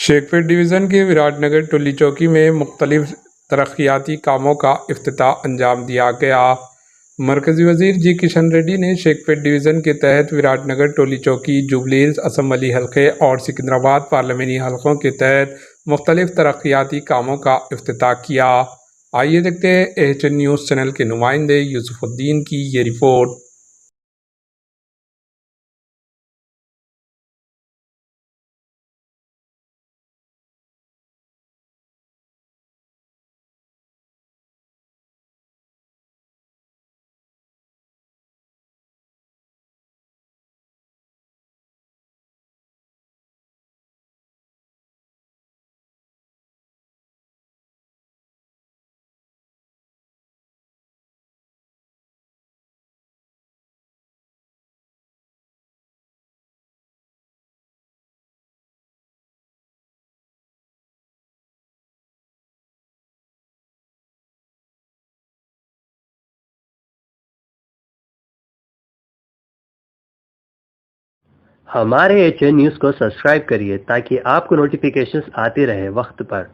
Shekhpur division के विराटनगर टुल्ली चौकी में मुख्तलिफ तरक्याती कामों का इफ्तिताह अंजाम दिया गया। मरकज़ी वज़ीर जी किशन रेड्डी ने शेखपुर डिवीज़न के तहत विराटनगर टोली चौकी, जुबली हिल्स असम्बली हल्के और सिकंदराबाद पार्लियामानी हल्कों के तहत मुख्तलिफ तरक्याती कामों का इफ्तिताह किया। आइए देखते हैं AHN न्यूज़ चैनल के नुमाइंदे यूसुफुद्दीन की ये रिपोर्ट। हमारे HN न्यूज़ को सब्सक्राइब करिए ताकि आपको नोटिफिकेशंस आते रहे वक्त पर।